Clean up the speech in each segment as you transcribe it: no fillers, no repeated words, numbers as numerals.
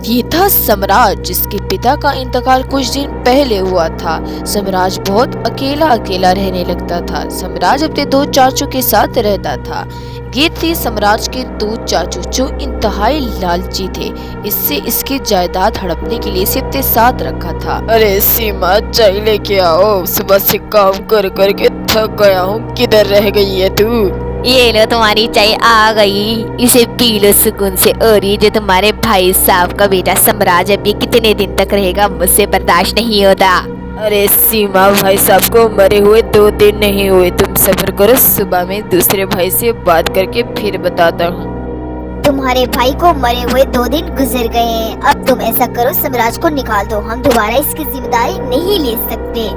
ये था सम्राट, जिसके पिता का इंतकाल कुछ दिन पहले हुआ था। सम्राट बहुत अकेला अकेला रहने लगता था। सम्राट अपने दो चाचू के साथ रहता था। ये थे सम्राट के दो चाचू जो इंतहाई लालची थे। इससे इसकी जायदाद हड़पने के लिए इसे अपने साथ रखा था। अरे सीमा, चाय लेके आओ, सुबह से काम कर करके थक गया हूँ। किधर रह गई है तू? ये लो तुम्हारी चाय आ गई, इसे पी लो सुकून से। और ये जो तुम्हारे भाई साहब का बेटा सम्राट, अब ये कितने दिन तक रहेगा, मुझसे बर्दाश्त नहीं होता। अरे सीमा, भाई साहब को मरे हुए 2 दिन नहीं हुए। तुम सब्र करो, सुबह में दूसरे भाई से बात करके फिर बताता हूँ। तुम्हारे भाई को मरे हुए 2 दिन गुजर गए हैं। अब तुम ऐसा करो, सम्राट को निकाल दो, हम दोबारा इसकी जिम्मेदारी नहीं ले सकते।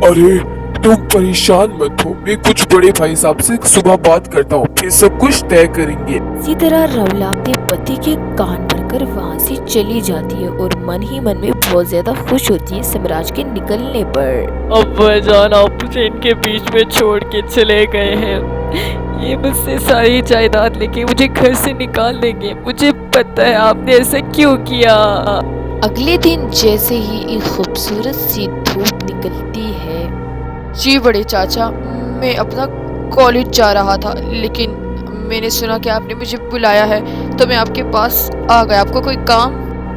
अरे तुम परेशान मत हो, मैं कुछ बड़े भाई साहब से सुबह बात करता हूँ, फिर सब कुछ तय करेंगे। इसी तरह रवला अपने पति के कान भरकर वहाँ से चली जाती है और मन ही मन में बहुत ज्यादा खुश होती है सम्राट के निकलने पर। अब भाईजान, आप मुझे इनके बीच में छोड़ के चले गए हैं। ये मुझसे सारी जायदाद लेके मुझे घर से निकाल देंगे। मुझे पता है आपने ऐसा क्यों किया। अगले दिन जैसे ही एक खूबसूरत सी धूप निकलती है। जी बड़े चाचा, मैं अपना कॉलेज जा रहा था, लेकिन मैंने सुना कि आपने मुझे बुलाया है, तो मैं आपके पास आ गया। आपको कोई काम?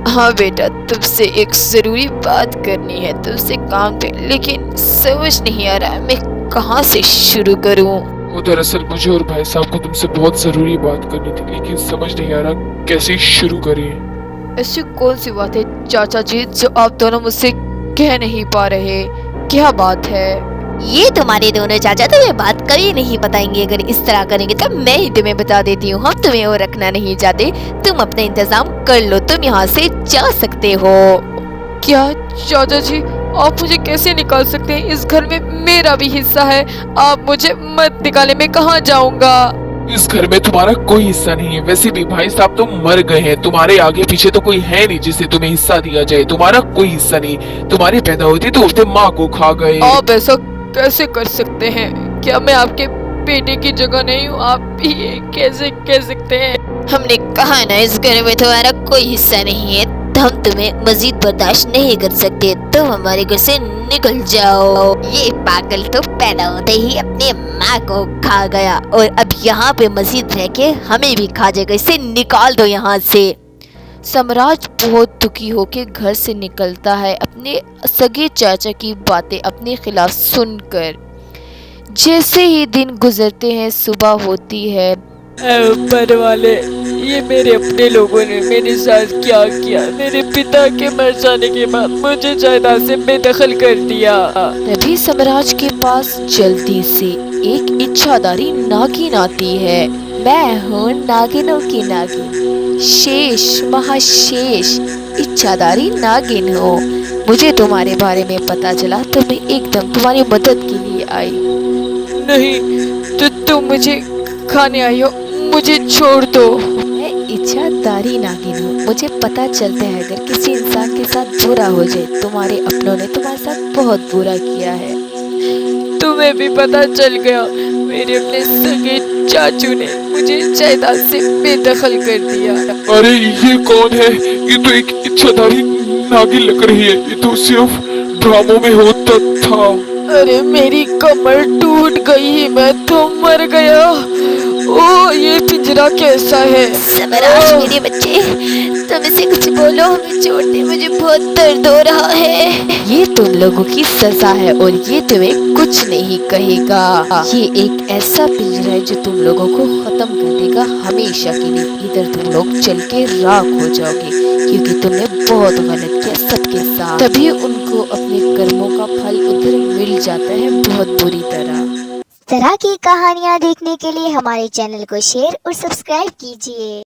हाँ बेटा, तुमसे एक जरूरी बात करनी है, तुमसे काम पे, लेकिन समझ नहीं आ रहा मैं कहाँ से शुरू करूँ। वो दरअसल मुझे और भाई साहब को तुमसे बहुत जरूरी बात करनी थी, लेकिन समझ नहीं आ रहा कैसे शुरू करें। ऐसी कौन सी बात है चाचा जी जो आप दोनों मुझसे कह नहीं पा रहे? क्या बात है? ये तुम्हारे दोनों चाचा तुम्हें बात कभी नहीं बताएंगे। अगर इस तरह करेंगे तो मैं ही तुम्हें बता देती हूँ। हम तुम्हें और रखना नहीं चाहते, तुम अपना इंतजाम कर लो, तुम यहाँ से जा सकते हो। क्या चाचा जी, आप मुझे कैसे निकाल सकते हैं? इस घर में मेरा भी हिस्सा है, आप मुझे मत निकाले, मैं कहाँ जाऊँगा? इस घर में तुम्हारा कोई हिस्सा नहीं है। वैसे भी भाई साहब तुम मर गए हैं, तुम्हारे आगे पीछे तो कोई है नहीं जिसे तुम्हें हिस्सा दिया जाए। तुम्हारा कोई हिस्सा नहीं। तुम्हारी पैदा होती तो उसने माँ को खा गए। आप ऐसा कैसे कर सकते हैं? क्या मैं आपके बेटे की जगह नहीं हूँ? आप भी ये कैसे कह सकते हैं? हमने कहा ना, इस घर में तुम्हारा कोई हिस्सा नहीं है, तो हम तुम्हें मजीद बर्दाश्त नहीं कर सकते। तुम हमारे घर से निकल जाओ। ये पागल तो पैदा होते ही अपने माँ को खा गया और अब यहाँ पे मजीद रह के हमें भी खा जाएगा। इसे निकाल दो यहाँ से। सम्राट बहुत दुखी होकर घर से निकलता है, अपने सगे चाचा की बातें अपने खिलाफ सुनकर। जैसे ही दिन गुजरते हैं, सुबह होती है। ऊपर वाले, ये मेरे अपने लोगों ने मेरे साथ क्या किया। मेरे पिता के मर जाने के बाद मुझे जायदाद से बेदखल कर दिया। तभी सम्राट के पास जल्दी से एक इच्छाधारी नागिन आती है। मैं हूँ नागिनों की नागिन, शेष महाशेष इच्छाधारी नागिन हो। मुझे तुम्हारे बारे में पता चला तो मैं एकदम तुम्हारी मदद के लिए आई। नहीं, तो तुम मुझे खाने आई हो, मुझे छोड़ दो। मैं इच्छाधारी नागिन हूँ। मुझे पता चलता है अगर किसी इंसान के साथ बुरा हो जाए। तुम्हारे अपनों ने तुम्हारे साथ बहुत बुरा किया है। तुम्हें भी पता चल गया, मेरे अपने सगे चाचू ने मुझे जायदाद से बेदखल कर दिया। अरे ये कौन है? ये तो एक इच्छाधारी नागिन लग रही है। ये तो सिर्फ ड्रामों में होता था। अरे मेरी कमर टूट गई, मैं तो मर गया। ओ, ये पिंजरा कैसा है? सम्राट मेरे बच्चे, तुम इसे कुछ बोलो, हमें छोड़ दे, मुझे बहुत दर्द हो रहा है। ये तुम लोगों की सजा है और ये तुम्हें कुछ नहीं कहेगा। ये एक ऐसा पिंजरा है जो तुम लोगों को खत्म कर देगा हमेशा के लिए। इधर तुम लोग चल के राख हो जाओगे क्योंकि तुमने बहुत गलत किया सबके साथ। तभी उनको अपने कर्मों का फल उधर मिल जाता है बहुत बुरी तरह। तरह की कहानियाँ देखने के लिए हमारे चैनल को शेयर और सब्सक्राइब कीजिए।